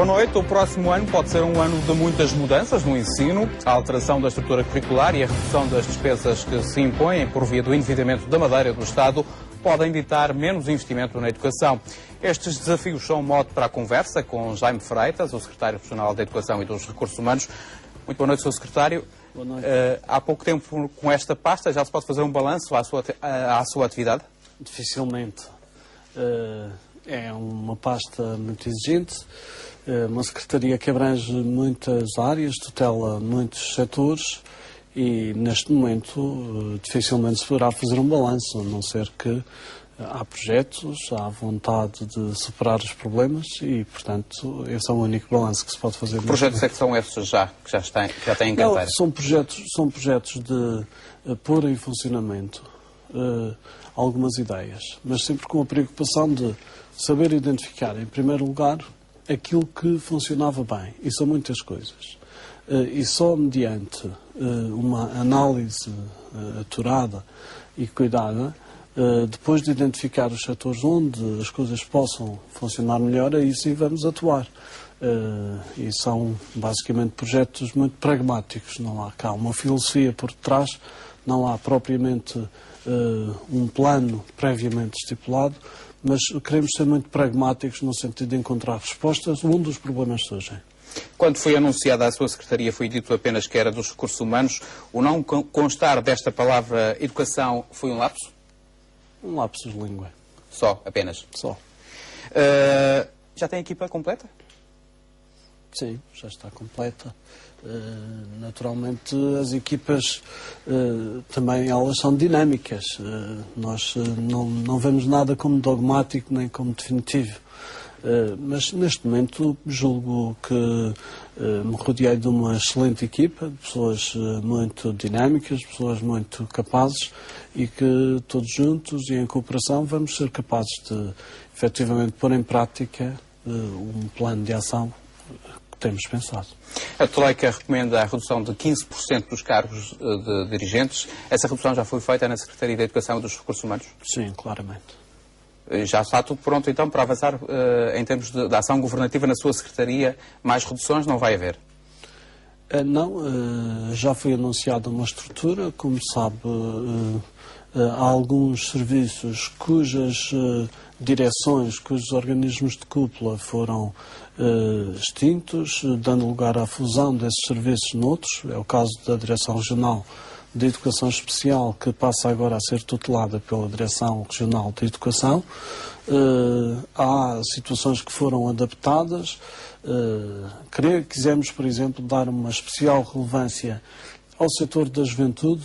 Boa noite. O próximo ano pode ser um ano de muitas mudanças no ensino. A alteração da estrutura curricular e a redução das despesas que se impõem por via do endividamento da Madeira e do Estado podem ditar menos investimento na educação. Estes desafios são mote para a conversa com Jaime Freitas, o Secretário Regional da Educação e dos Recursos Humanos. Muito boa noite, Sr. Secretário. Boa noite. Há pouco tempo com esta pasta, já se pode fazer um balanço à sua atividade? Dificilmente. É uma pasta muito exigente, uma secretaria que abrange muitas áreas, tutela muitos setores e, neste momento, dificilmente se poderá fazer um balanço, a não ser que há projetos, há vontade de superar os problemas e, portanto, esse é o único balanço que se pode fazer. Que projetos é que são esses que já têm em carteira? São projetos de pôr em funcionamento algumas ideias, mas sempre com a preocupação de saber identificar, em primeiro lugar, aquilo que funcionava bem. E são muitas coisas. E só mediante uma análise aturada e cuidada, depois de identificar os setores onde as coisas possam funcionar melhor, aí sim vamos atuar. E são basicamente projetos muito pragmáticos. Não há cá uma filosofia por detrás, não há propriamente um plano previamente estipulado, mas queremos ser muito pragmáticos no sentido de encontrar respostas onde os problemas surgem. Quando foi anunciada a sua secretaria, foi dito apenas que era dos recursos humanos. O não constar desta palavra educação foi um lapso? Um lapsus de língua. Só, apenas? Só. Já tem a equipa completa? Sim, já está completa. Naturalmente, as equipas também elas são dinâmicas. Nós não vemos nada como dogmático nem como definitivo. Mas, neste momento, julgo que me rodeei de uma excelente equipa, de pessoas muito dinâmicas, pessoas muito capazes e que todos juntos e em cooperação vamos ser capazes de, efetivamente, pôr em prática um plano de ação que temos pensado. A Troika recomenda a redução de 15% dos cargos de dirigentes. Essa redução já foi feita na Secretaria da Educação e dos Recursos Humanos? Sim, claramente. Já está tudo pronto, então, para avançar em termos de ação governativa na sua Secretaria? Mais reduções não vai haver? Não, já foi anunciada uma estrutura. Como sabe, há alguns serviços cujas direções, cujos organismos de cúpula foram extintos, dando lugar à fusão desses serviços noutros. É o caso da Direção Regional de Educação Especial, que passa agora a ser tutelada pela Direção Regional de Educação. Há situações que foram adaptadas. Quisemos, por exemplo, dar uma especial relevância ao setor da juventude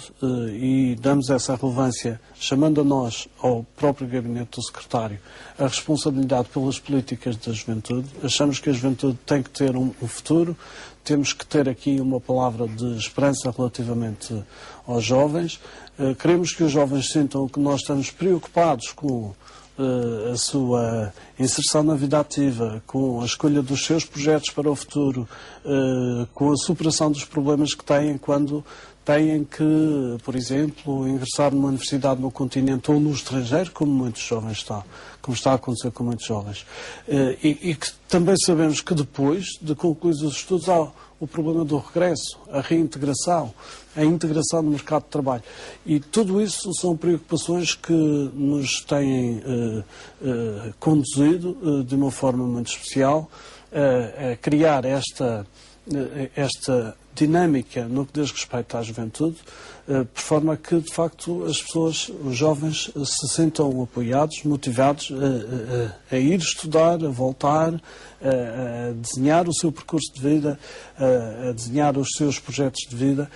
e damos essa relevância, chamando a nós, ao próprio gabinete do secretário, a responsabilidade pelas políticas da juventude. Achamos que a juventude tem que ter um futuro, temos que ter aqui uma palavra de esperança relativamente aos jovens. Queremos que os jovens sintam que nós estamos preocupados com a sua inserção na vida ativa, com a escolha dos seus projetos para o futuro, com a superação dos problemas que têm quando têm que, por exemplo, ingressar numa universidade no continente ou no estrangeiro, como muitos jovens como está a acontecer com muitos jovens. E que também sabemos que depois de concluir os estudos há o problema do regresso, a reintegração, a integração no mercado de trabalho. E tudo isso são preocupações que nos têm conduzido de uma forma muito especial a criar esta dinâmica no que diz respeito à juventude, por forma que, de facto, as pessoas, os jovens, se sintam apoiados, motivados a ir estudar, a voltar, a desenhar o seu percurso de vida, a desenhar os seus projetos de vida,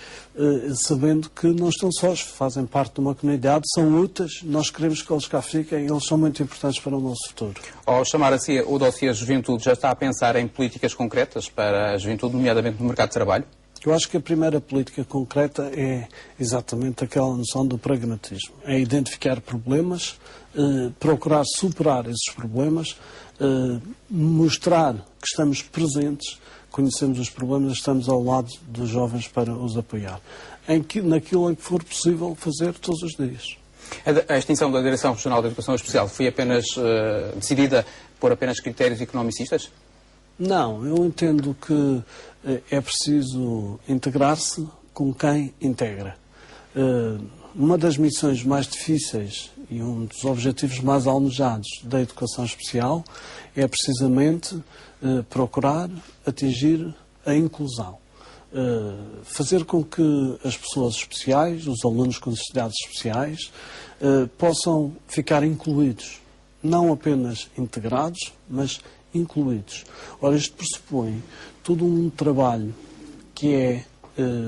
sabendo que não estão sós, fazem parte de uma comunidade, são úteis, nós queremos que eles cá fiquem, eles são muito importantes para o nosso futuro. Ao chamar assim o dossiê Juventude, já está a pensar em políticas concretas para a juventude, nomeadamente no mercado de trabalho? Eu acho que a primeira política concreta é exatamente aquela noção do pragmatismo. É identificar problemas, procurar superar esses problemas, mostrar que estamos presentes, conhecemos os problemas, estamos ao lado dos jovens para os apoiar. Naquilo em que for possível fazer todos os dias. A extinção da Direção Regional de Educação Especial foi apenas decidida por apenas critérios economicistas? Não, eu entendo que é preciso integrar-se com quem integra. Uma das missões mais difíceis e um dos objetivos mais almejados da educação especial é precisamente procurar atingir a inclusão. Fazer com que as pessoas especiais, os alunos com necessidades especiais, possam ficar incluídos. Não apenas integrados, mas incluídos. Ora, isto pressupõe todo um trabalho que é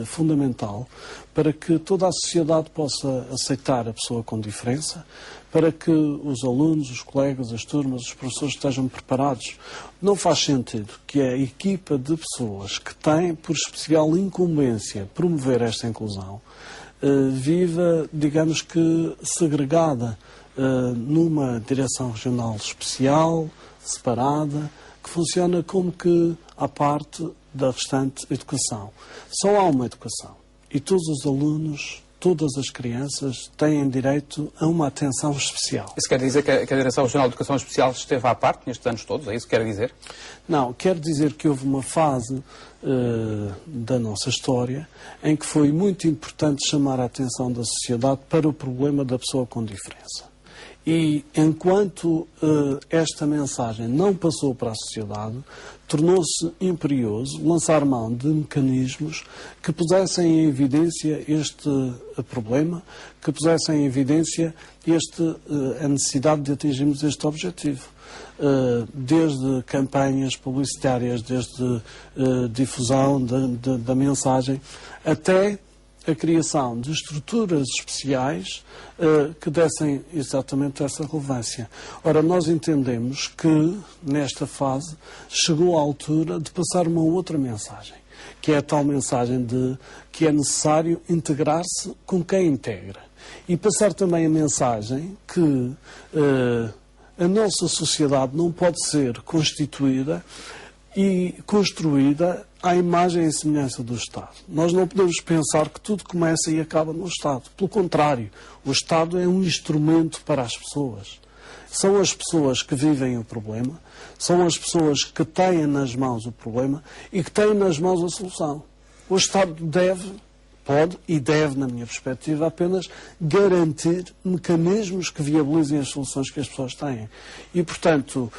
fundamental para que toda a sociedade possa aceitar a pessoa com diferença, para que os alunos, os colegas, as turmas, os professores estejam preparados. Não faz sentido que a equipa de pessoas que tem por especial incumbência promover esta inclusão viva, digamos que, segregada numa direção regional especial, separada, que funciona como que à parte da restante educação. Só há uma educação e todos os alunos, todas as crianças têm direito a uma atenção especial. Isso quer dizer que a Direção Regional de Educação Especial esteve à parte nestes anos todos? É isso que quer dizer? Não, quer dizer que houve uma fase da nossa história em que foi muito importante chamar a atenção da sociedade para o problema da pessoa com diferença. E enquanto esta mensagem não passou para a sociedade, tornou-se imperioso lançar mão de mecanismos que pusessem em evidência este problema, que pusessem em evidência a necessidade de atingirmos este objetivo. Desde campanhas publicitárias, desde difusão da mensagem, até a criação de estruturas especiais que dessem exatamente essa relevância. Ora, nós entendemos que, nesta fase, chegou a altura de passar uma outra mensagem, que é a tal mensagem de que é necessário integrar-se com quem integra. E passar também a mensagem que a nossa sociedade não pode ser constituída e construída à imagem e semelhança do Estado. Nós não podemos pensar que tudo começa e acaba no Estado. Pelo contrário, o Estado é um instrumento para as pessoas. São as pessoas que vivem o problema, são as pessoas que têm nas mãos o problema e que têm nas mãos a solução. O Estado pode e deve, na minha perspectiva, apenas garantir mecanismos que viabilizem as soluções que as pessoas têm. E, portanto,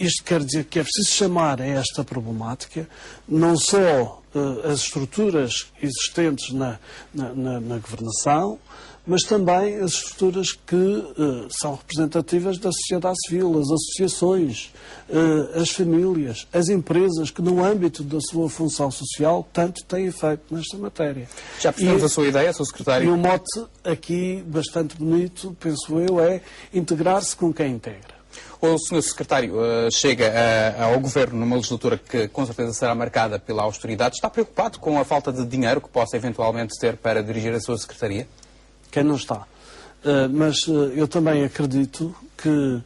isto quer dizer que é preciso chamar a esta problemática não só as estruturas existentes na governação, mas também as estruturas que são representativas da sociedade civil, as associações, as famílias, as empresas que no âmbito da sua função social tanto têm feito nesta matéria. Já percebemos a sua ideia, Sr. Secretário? E o mote aqui, bastante bonito, penso eu, é integrar-se com quem integra. O Sr. Secretário chega ao Governo numa legislatura que com certeza será marcada pela austeridade. Está preocupado com a falta de dinheiro que possa eventualmente ter para dirigir a sua Secretaria? Quem não está. Mas eu também acredito que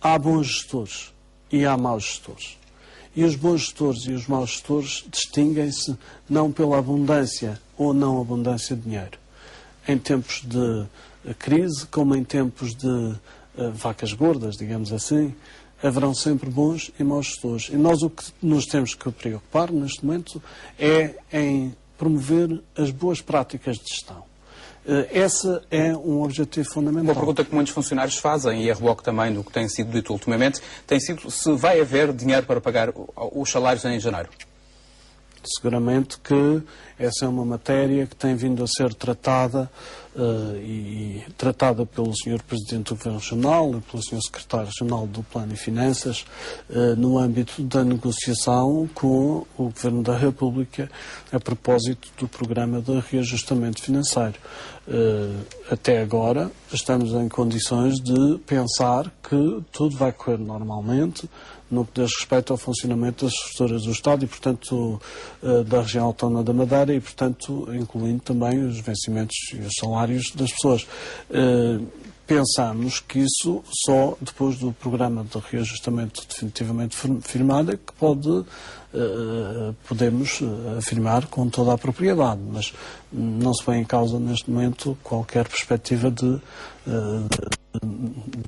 há bons gestores e há maus gestores. E os bons gestores e os maus gestores distinguem-se não pela abundância ou não abundância de dinheiro. Em tempos de crise, como em tempos de vacas gordas, digamos assim, haverão sempre bons e maus gestores. E nós o que nos temos que preocupar neste momento é em promover as boas práticas de gestão. Esse é um objetivo fundamental. Uma pergunta que muitos funcionários fazem, e a reboque também do que tem sido dito ultimamente, tem sido se vai haver dinheiro para pagar os salários em janeiro. Seguramente que essa é uma matéria que tem vindo a ser tratada e tratada pelo Sr. Presidente do Governo Regional e pelo Sr. Secretário Regional do Plano e Finanças no âmbito da negociação com o Governo da República a propósito do programa de reajustamento financeiro. Até agora estamos em condições de pensar que tudo vai correr normalmente no que diz respeito ao funcionamento das estruturas do Estado e, portanto, da região autónoma da Madeira e, portanto, incluindo também os vencimentos e os salários das pessoas. Pensamos que isso só depois do programa de reajustamento definitivamente firmado é que pode podemos afirmar com toda a propriedade, mas não se põe em causa neste momento qualquer perspectiva de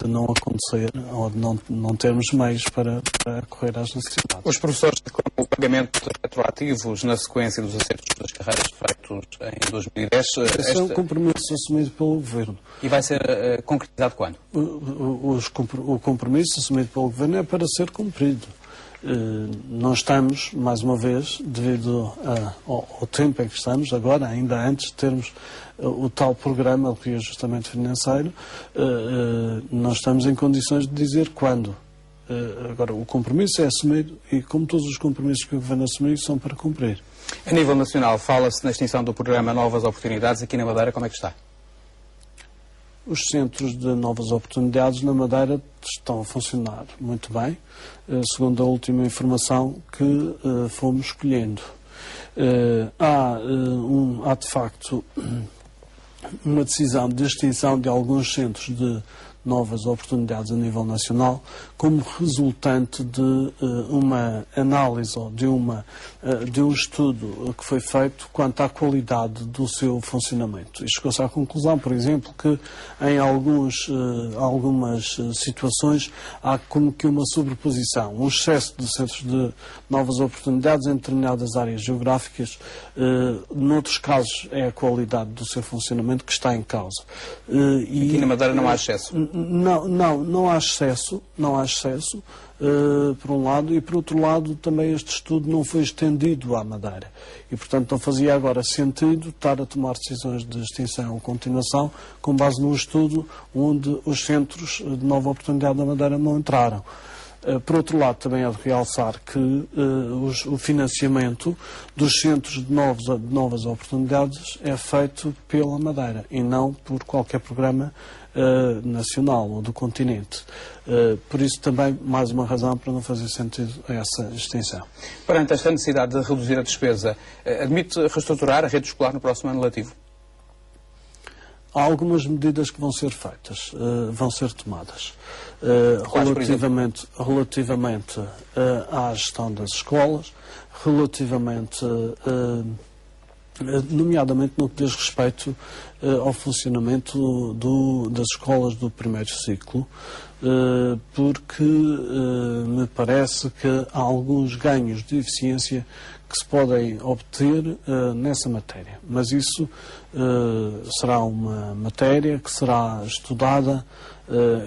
não acontecer ou de não termos meios para correr às necessidades. Os professores declaram o pagamento de retroativos na sequência dos acertos das carreiras feitos em 2010. Esse é um compromisso assumido pelo Governo. E vai ser concretizado quando? O compromisso assumido pelo Governo é para ser cumprido. Não estamos, mais uma vez, devido ao tempo em que estamos, agora, ainda antes de termos o tal programa de reajustamento financeiro, não estamos em condições de dizer quando. Agora, o compromisso é assumido e, como todos os compromissos que o Governo assumiu, são para cumprir. A nível nacional, fala-se na extinção do programa Novas Oportunidades. Aqui na Madeira, como é que está? Os centros de novas oportunidades na Madeira estão a funcionar muito bem, segundo a última informação que fomos escolhendo. Há de facto uma decisão de extinção de alguns centros de novas oportunidades a nível nacional, como resultante de uma análise ou de um estudo que foi feito quanto à qualidade do seu funcionamento. E chegou-se à conclusão, por exemplo, que em algumas situações há como que uma sobreposição, um excesso de centros de novas oportunidades em determinadas áreas geográficas. Noutros casos é a qualidade do seu funcionamento que está em causa. Aqui na Madeira não há excesso? Não há excesso, por um lado, e por outro lado também este estudo não foi estendido à Madeira. E, portanto, não fazia agora sentido estar a tomar decisões de extinção ou continuação com base num estudo onde os centros de nova oportunidade da Madeira não entraram. Por outro lado, também é de realçar que o financiamento dos centros de novas oportunidades é feito pela Madeira e não por qualquer programa nacional ou do continente. Por isso também, mais uma razão para não fazer sentido essa extensão. Perante esta necessidade de reduzir a despesa, admite reestruturar a rede escolar no próximo ano letivo? Há algumas medidas que vão ser feitas, vão ser tomadas. Relativamente à gestão das escolas, relativamente, nomeadamente no que diz respeito ao funcionamento das escolas do primeiro ciclo, porque me parece que há alguns ganhos de eficiência que se podem obter nessa matéria. Mas isso será uma matéria que será estudada,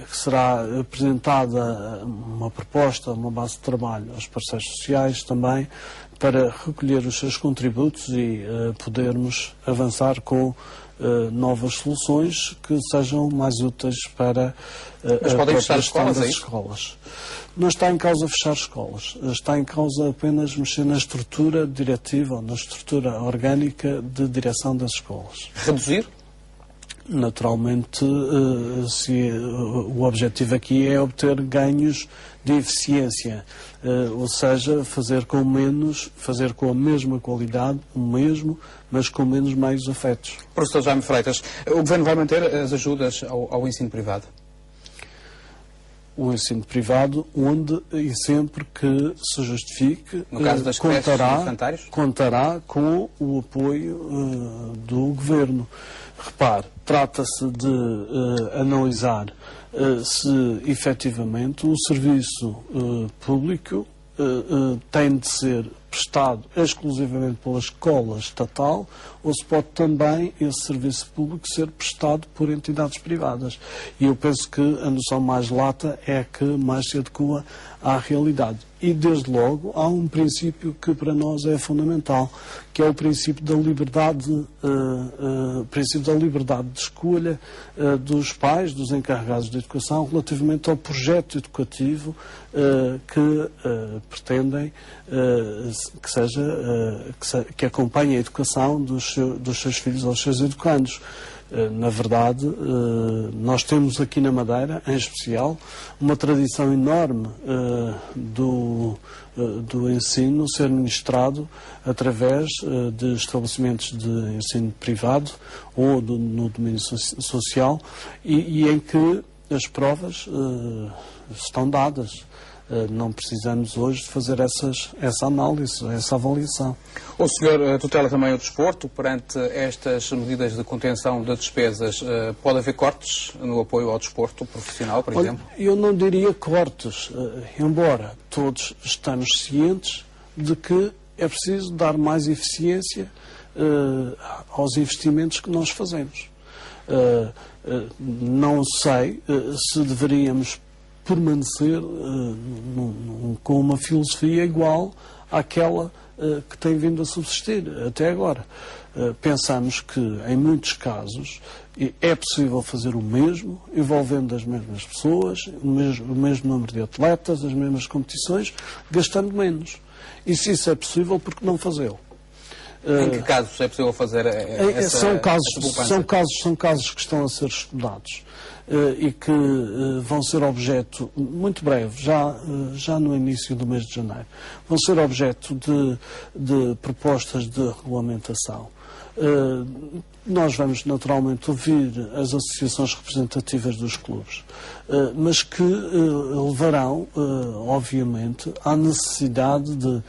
que será apresentada uma proposta, uma base de trabalho aos parceiros sociais também, para recolher os seus contributos e podermos avançar com novas soluções que sejam mais úteis para a gestão das escolas. Não está em causa fechar escolas, está em causa apenas mexer na estrutura diretiva ou na estrutura orgânica de direção das escolas. Reduzir? Naturalmente, o objetivo aqui é obter ganhos de eficiência, ou seja, fazer com a mesma qualidade, mas com menos meios afetos. Professor Jaime Freitas, o Governo vai manter as ajudas ao ensino privado? O ensino privado, onde e sempre que se justifique, no caso das contará com o apoio do Governo. Repare, trata-se de analisar se efetivamente o serviço público tem de ser prestado exclusivamente pela escola estatal ou se pode também esse serviço público ser prestado por entidades privadas. E eu penso que a noção mais lata é a que mais se adequa à realidade. E, desde logo, há um princípio que para nós é fundamental, que é o princípio da liberdade, de escolha dos pais, dos encarregados de educação, relativamente ao projeto educativo que pretendem que acompanhe a educação dos seus filhos ou dos seus educandos. Na verdade, nós temos aqui na Madeira, em especial, uma tradição enorme do ensino ser ministrado através de estabelecimentos de ensino privado ou no domínio social e em que as provas estão dadas. Não precisamos hoje de fazer essa análise, essa avaliação. O senhor tutela também o desporto. Perante estas medidas de contenção de despesas, pode haver cortes no apoio ao desporto profissional, por exemplo? Eu não diria cortes, embora todos estamos cientes de que é preciso dar mais eficiência aos investimentos que nós fazemos. Não sei se deveríamos permanecer com uma filosofia igual àquela que tem vindo a subsistir até agora. Pensamos que, em muitos casos, é possível fazer o mesmo, envolvendo as mesmas pessoas, o mesmo número de atletas, as mesmas competições, gastando menos. E se isso é possível, por que não fazê-lo? Em que casos é possível fazer essa são casos que estão a ser estudados e que vão ser objeto, muito breve, já no início do mês de janeiro, vão ser objeto de propostas de regulamentação. Nós vamos naturalmente ouvir as associações representativas dos clubes, mas que levarão, obviamente, à necessidade de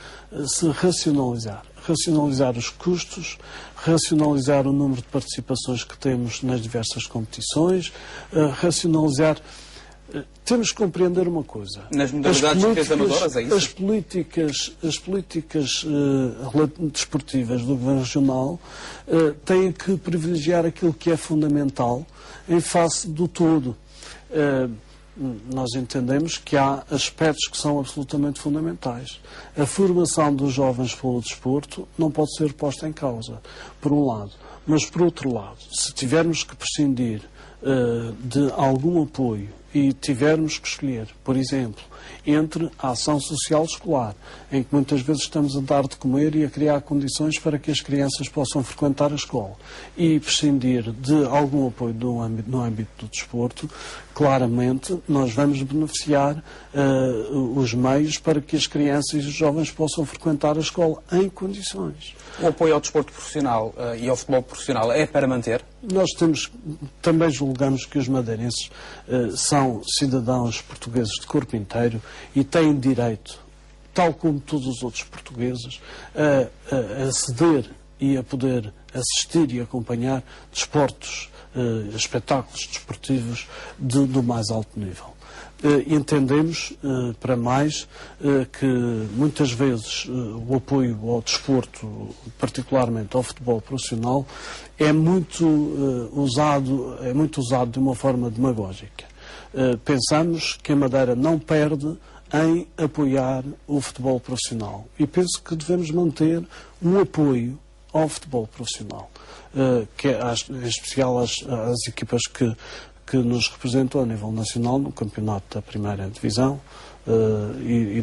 se racionalizar os custos, racionalizar o número de participações que temos nas diversas competições, racionalizar... Temos que compreender uma coisa. Nas modalidades amadoras, é isso? As políticas desportivas do Governo Regional têm que privilegiar aquilo que é fundamental em face do todo. Nós entendemos que há aspectos que são absolutamente fundamentais. A formação dos jovens pelo desporto não pode ser posta em causa, por um lado. Mas, por outro lado, se tivermos que prescindir de algum apoio e tivermos que escolher, por exemplo, entre a ação social escolar, em que muitas vezes estamos a dar de comer e a criar condições para que as crianças possam frequentar a escola, e prescindir de algum apoio no âmbito do desporto, claramente nós vamos beneficiar os meios para que as crianças e os jovens possam frequentar a escola em condições. O apoio ao desporto profissional e ao futebol profissional é para manter? Nós também julgamos que os madeirenses são cidadãos portugueses de corpo inteiro e têm direito, tal como todos os outros portugueses, a aceder e a poder assistir e acompanhar desportos, espetáculos desportivos do mais alto nível. Entendemos, para mais, que muitas vezes o apoio ao desporto, particularmente ao futebol profissional, é muito usado de uma forma demagógica. Pensamos que a Madeira não perde em apoiar o futebol profissional e penso que devemos manter um apoio ao futebol profissional, que é, em especial às equipas que nos representam a nível nacional no campeonato da primeira divisão e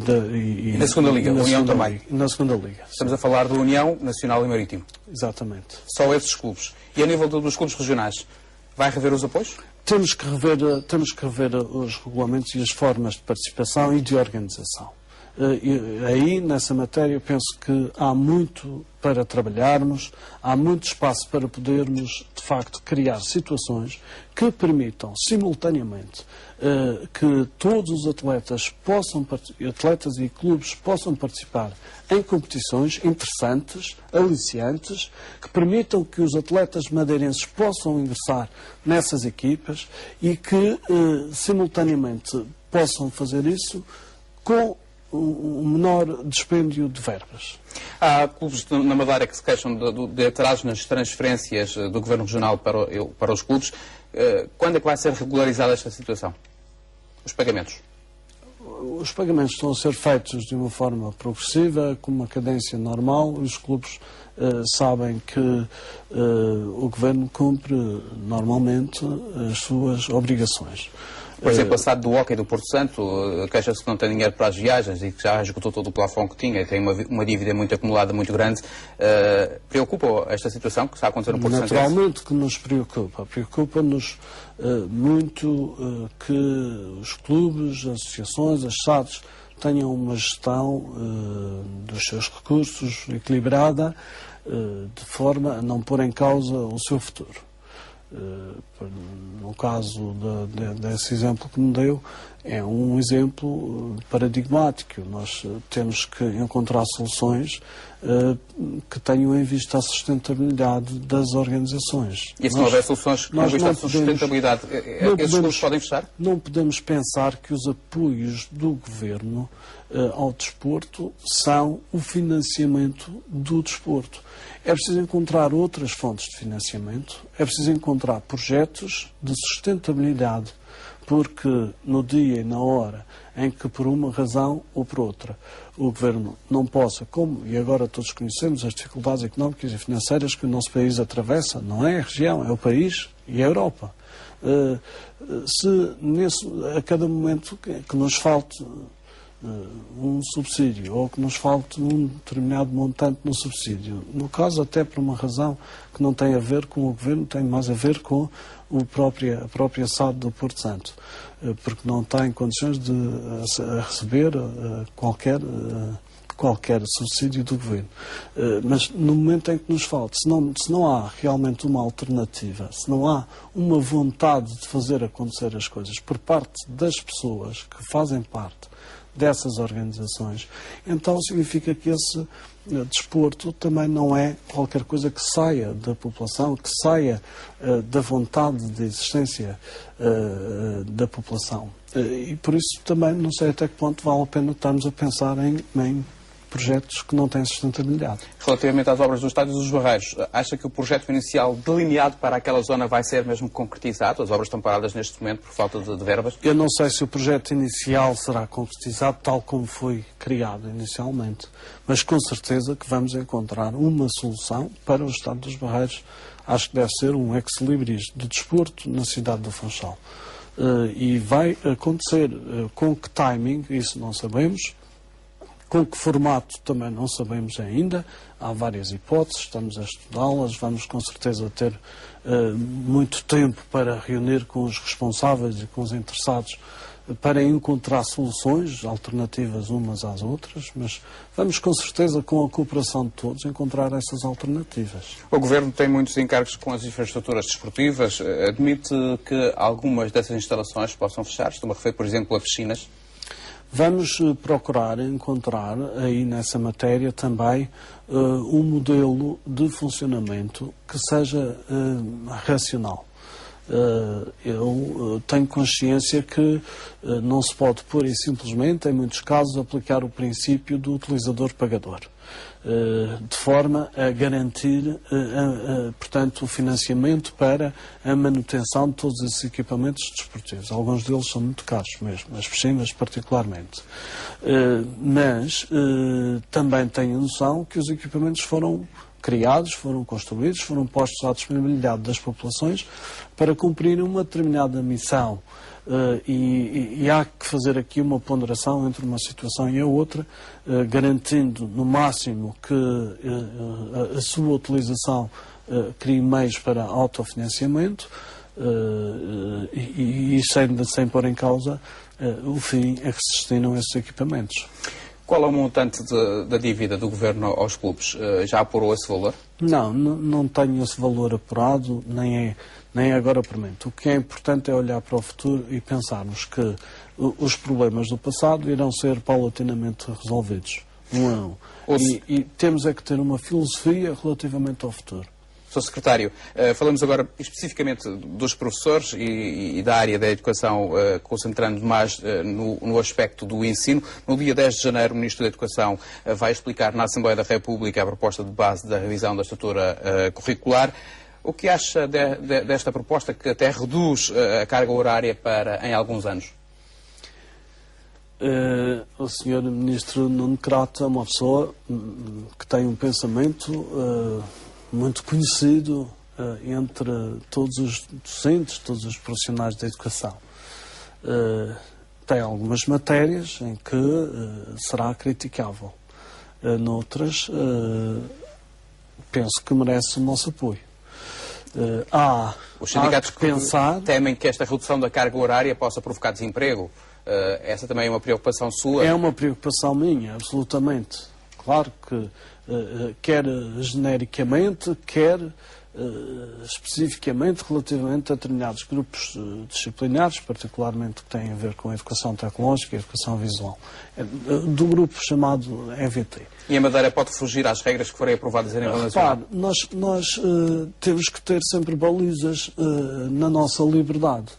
na segunda liga, na União segunda também. Liga, na segunda liga. Estamos a falar do União, Nacional e Marítimo. Exatamente. Só esses clubes. E a nível dos clubes regionais, vai rever os apoios? Temos que rever os regulamentos e as formas de participação e de organização. Aí, nessa matéria, eu penso que há muito para trabalharmos, há muito espaço para podermos, de facto, criar situações que permitam, simultaneamente, que todos os atletas e clubes possam participar em competições interessantes, aliciantes, que permitam que os atletas madeirenses possam ingressar nessas equipas e que, simultaneamente, possam fazer isso com um menor dispêndio de verbas. Há clubes na Madeira que se queixam de atrasos nas transferências do Governo Regional para os clubes. Quando é que vai ser regularizada esta situação? Os pagamentos? Os pagamentos estão a ser feitos de uma forma progressiva, com uma cadência normal. Os clubes sabem que o Governo cumpre normalmente as suas obrigações. Por exemplo, passado do hóquei do Porto Santo, queixa-se que não tem dinheiro para as viagens e que já esgotou todo o plafond que tinha e tem uma dívida muito acumulada, muito grande. Preocupa esta situação que está a acontecer no Porto Santo? Naturalmente que nos preocupa. Preocupa-nos muito que os clubes, as associações, as SADs tenham uma gestão dos seus recursos equilibrada, de forma a não pôr em causa o seu futuro. No caso desse exemplo que me deu, é um exemplo paradigmático. Nós temos que encontrar soluções que tenham em vista a sustentabilidade das organizações. E se não houver soluções que tenham em vista a sustentabilidade, esses clubes podem fechar? Não podemos pensar que os apoios do Governo ao desporto são o financiamento do desporto. É preciso encontrar outras fontes de financiamento, é preciso encontrar projetos de sustentabilidade, porque no dia e na hora em que, por uma razão ou por outra, o Governo não possa, e agora todos conhecemos as dificuldades económicas e financeiras que o nosso país atravessa, não é a região, é o país e a Europa. Se a cada momento que nos falte um subsídio ou que nos falte um determinado montante no subsídio, no caso até por uma razão que não tem a ver com o Governo, tem mais a ver com a própria SAD do Porto Santo, porque não tem condições de receber qualquer subsídio do Governo. Mas no momento em que nos falta, se não há realmente uma alternativa, se não há uma vontade de fazer acontecer as coisas por parte das pessoas que fazem parte dessas organizações, então significa que esse desporto também não é qualquer coisa que saia da população, que saia da vontade de existência da população. E por isso também não sei até que ponto vale a pena estarmos a pensar em projetos que não têm sustentabilidade. Relativamente às obras do Estádio dos Barreiros, acha que o projeto inicial delineado para aquela zona vai ser mesmo concretizado? As obras estão paradas neste momento por falta de verbas? Eu não sei se o projeto inicial será concretizado tal como foi criado inicialmente, mas com certeza que vamos encontrar uma solução para o Estádio dos Barreiros. Acho que deve ser um ex-libris do desporto na cidade do Funchal. E vai acontecer com que timing, isso não sabemos. Com que formato também não sabemos ainda, há várias hipóteses, estamos a estudá-las, vamos com certeza ter muito tempo para reunir com os responsáveis e com os interessados para encontrar soluções alternativas umas às outras, mas vamos com certeza, com a cooperação de todos, encontrar essas alternativas. O Governo tem muitos encargos com as infraestruturas desportivas, admite que algumas dessas instalações possam fechar, estou-me a referir, por exemplo, a piscinas? Vamos procurar encontrar aí nessa matéria também um modelo de funcionamento que seja racional. Eu tenho consciência que não se pode pura e simplesmente, em muitos casos, aplicar o princípio do utilizador-pagador, de forma a garantir, portanto, o financiamento para a manutenção de todos esses equipamentos desportivos. Alguns deles são muito caros mesmo, as piscinas particularmente. Mas também tenho a noção que os equipamentos foram criados, foram construídos, foram postos à disponibilidade das populações para cumprir uma determinada missão. E há que fazer aqui uma ponderação entre uma situação e a outra, garantindo no máximo que a sua utilização crie meios para autofinanciamento e sem pôr em causa o fim a que se destinam esses equipamentos. Qual é o montante da dívida do Governo aos clubes? Já apurou esse valor? Não tenho esse valor apurado, nem é agora premente. O que é importante é olhar para o futuro e pensarmos que os problemas do passado irão ser paulatinamente resolvidos, um a um. E temos é que ter uma filosofia relativamente ao futuro. Sr. Secretário, falamos agora especificamente dos professores e da área da educação, concentrando mais no aspecto do ensino. No dia 10 de janeiro, o Ministro da Educação vai explicar na Assembleia da República a proposta de base da revisão da estrutura curricular. O que acha desta proposta que até reduz a carga horária em alguns anos? O Sr. Ministro Nuno Crato é uma pessoa que tem um pensamento muito conhecido entre todos os docentes, todos os profissionais da educação. Tem algumas matérias em que será criticável. Noutras, penso que merece o nosso apoio. Os sindicatos temem que esta redução da carga horária possa provocar desemprego. Essa também é uma preocupação sua? É uma preocupação minha, absolutamente. Claro que quer genericamente, quer especificamente relativamente a determinados grupos disciplinares, particularmente que têm a ver com a educação tecnológica e a educação visual, do grupo chamado EVT. E a Madeira pode fugir às regras que forem aprovadas a nível nacional? Repare, nós temos que ter sempre balizas na nossa liberdade.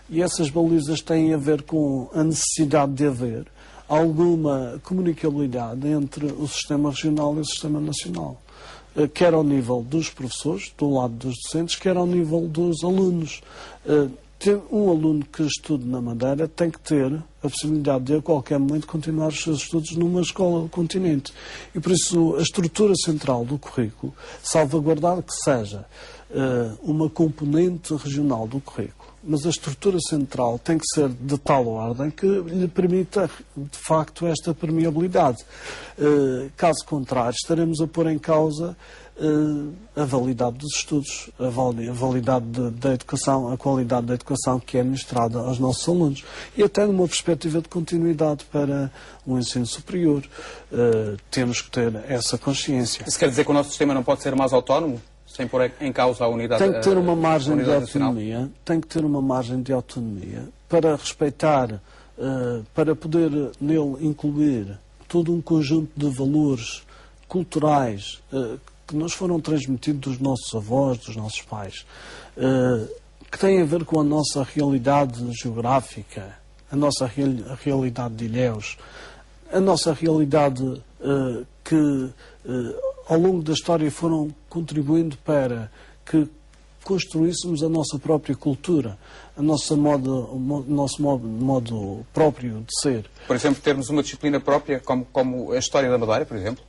E essas balizas têm a ver com a necessidade de haver alguma comunicabilidade entre o sistema regional e o sistema nacional. Quer ao nível dos professores, do lado dos docentes, quer ao nível dos alunos. Um aluno que estude na Madeira tem que ter a possibilidade de, a qualquer momento, continuar os seus estudos numa escola do continente. E, por isso, a estrutura central do currículo, salvaguardar que seja uma componente regional do currículo, mas a estrutura central tem que ser de tal ordem que lhe permita, de facto, esta permeabilidade. Caso contrário, estaremos a pôr em causa a validade dos estudos, a validade da educação, a qualidade da educação que é ministrada aos nossos alunos. E até numa perspectiva de continuidade para o ensino superior. Temos que ter essa consciência. Isso quer dizer que o nosso sistema não pode ser mais autónomo? Sem pôr em causa a unidade nacional? Tem que ter uma margem de autonomia, tem que ter uma margem de autonomia para respeitar, para poder nele incluir todo um conjunto de valores culturais que nos foram transmitidos dos nossos avós, dos nossos pais, que têm a ver com a nossa realidade geográfica, a nossa realidade de Ilhéus, a nossa realidade que ao longo da história foram contribuindo para que construíssemos a nossa própria cultura, o nosso modo próprio de ser. Por exemplo, termos uma disciplina própria, como a História da Madeira, por exemplo?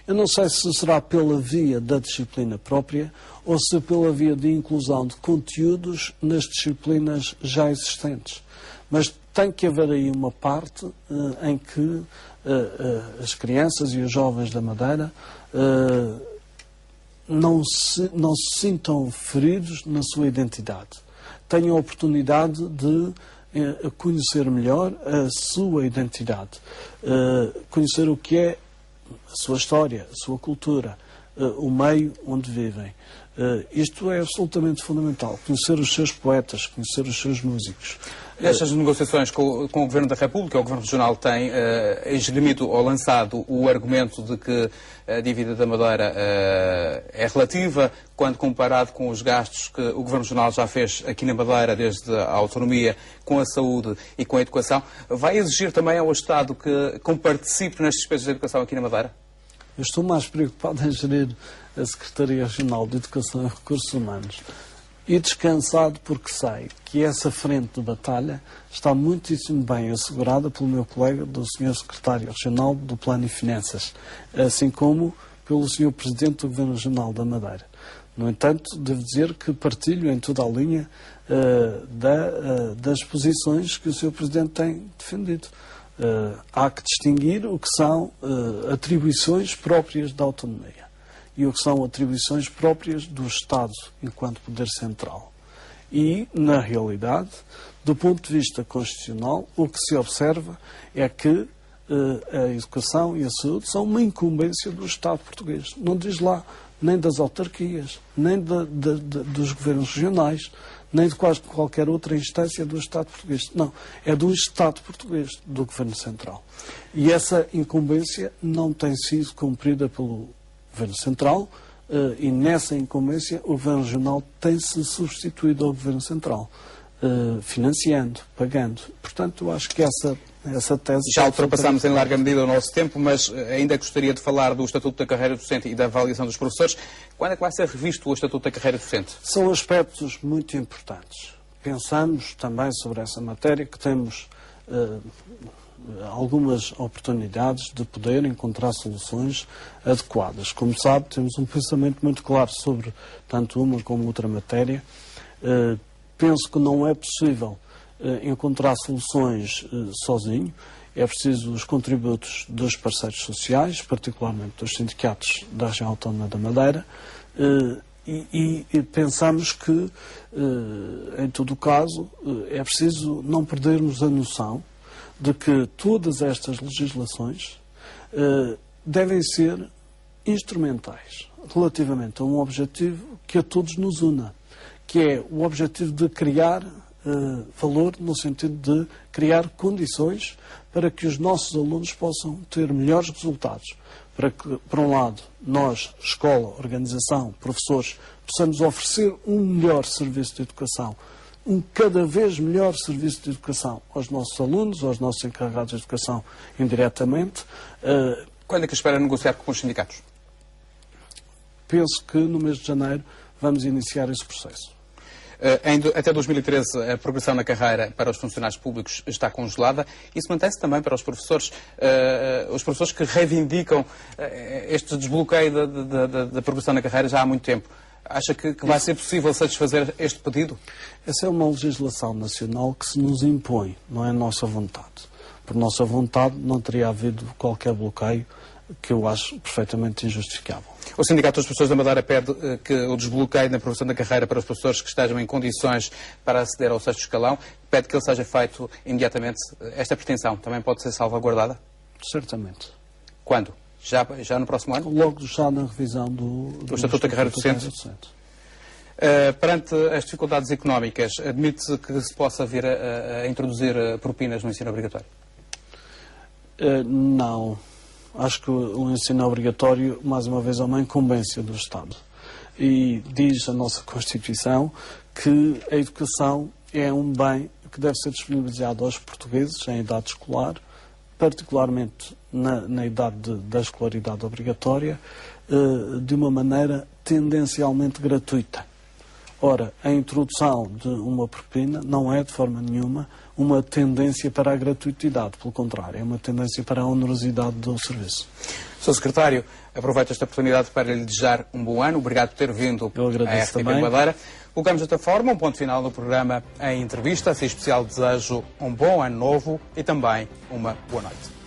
Eu não sei se será pela via da disciplina própria ou se pela via de inclusão de conteúdos nas disciplinas já existentes. Mas tem que haver aí uma parte em que as crianças e os jovens da Madeira não se sintam feridos na sua identidade. Tenham a oportunidade de conhecer melhor a sua identidade, conhecer o que é a sua história, a sua cultura, o meio onde vivem. Isto é absolutamente fundamental. Conhecer os seus poetas, conhecer os seus músicos. Nestas negociações com o Governo da República, o Governo Regional tem esgrimido ou lançado o argumento de que a dívida da Madeira é relativa quando comparado com os gastos que o Governo Regional já fez aqui na Madeira, desde a autonomia, com a saúde e com a educação. Vai exigir também ao Estado que comparticipe nas despesas de educação aqui na Madeira? Eu estou mais preocupado em gerir a Secretaria Regional de Educação e Recursos Humanos e descansado porque sei que essa frente de batalha está muitíssimo bem assegurada pelo meu colega, do Sr. Secretário Regional do Plano e Finanças, assim como pelo Sr. Presidente do Governo Regional da Madeira. No entanto, devo dizer que partilho em toda a linha das posições que o Sr. Presidente tem defendido. Há que distinguir o que são atribuições próprias da autonomia e o que são atribuições próprias do Estado enquanto poder central. E, na realidade, do ponto de vista constitucional, o que se observa é que a educação e a saúde são uma incumbência do Estado português. Não diz lá nem das autarquias, nem dos governos regionais, nem de quase qualquer outra instância do Estado português. Não, é do Estado português, do Governo Central. E essa incumbência não tem sido cumprida pelo Governo Central e nessa incumbência o Governo Regional tem-se substituído ao Governo Central, financiando, pagando. Portanto, eu acho que essa tese... Já ultrapassamos em larga medida o nosso tempo, mas ainda gostaria de falar do Estatuto da Carreira Docente e da avaliação dos professores. Quando é que vai ser revisto o Estatuto da Carreira Docente? São aspectos muito importantes. Pensamos também sobre essa matéria que temos algumas oportunidades de poder encontrar soluções adequadas. Como sabe, temos um pensamento muito claro sobre tanto uma como outra matéria. Penso que não é possível encontrar soluções sozinho. É preciso os contributos dos parceiros sociais, particularmente dos sindicatos da região autónoma da Madeira, e pensamos que, em todo o caso, é preciso não perdermos a noção de que todas estas legislações devem ser instrumentais relativamente a um objetivo que a todos nos una, que é o objetivo de criar valor, no sentido de criar condições para que os nossos alunos possam ter melhores resultados. Para que, por um lado, nós, escola, organização, professores, possamos oferecer um melhor serviço de educação, um cada vez melhor serviço de educação aos nossos alunos, aos nossos encarregados de educação indiretamente. Quando é que espera negociar com os sindicatos? Penso que no mês de janeiro vamos iniciar esse processo. Até 2013, a progressão na carreira para os funcionários públicos está congelada. Isso mantém-se também para os professores que reivindicam este desbloqueio da progressão na carreira já há muito tempo. Acha que vai ser possível satisfazer este pedido? Essa é uma legislação nacional que se nos impõe, não é a nossa vontade. Por nossa vontade não teria havido qualquer bloqueio, que eu acho perfeitamente injustificável. O Sindicato dos Professores da Madeira pede que o desbloqueio na progressão da carreira para os professores que estejam em condições para aceder ao 6º escalão, pede que ele seja feito imediatamente. Esta pretensão também pode ser salvaguardada? Certamente. Quando? Já no próximo ano? Logo já na revisão do Estatuto da Carreira Docente? Perante as dificuldades económicas, admite-se que se possa vir a introduzir propinas no ensino obrigatório? Não. Acho que o ensino obrigatório, mais uma vez, é uma incumbência do Estado. E diz a nossa Constituição que a educação é um bem que deve ser disponibilizado aos portugueses em idade escolar, particularmente na idade da escolaridade obrigatória, de uma maneira tendencialmente gratuita. Ora, a introdução de uma propina não é, de forma nenhuma, uma tendência para a gratuitidade. Pelo contrário, é uma tendência para a onerosidade do serviço. Sr. Secretário, aproveito esta oportunidade para lhe desejar um bom ano. Obrigado por ter vindo à RTP Madeira. Colocamos desta forma um ponto final no programa em entrevista. Assim especial desejo um bom ano novo e também uma boa noite.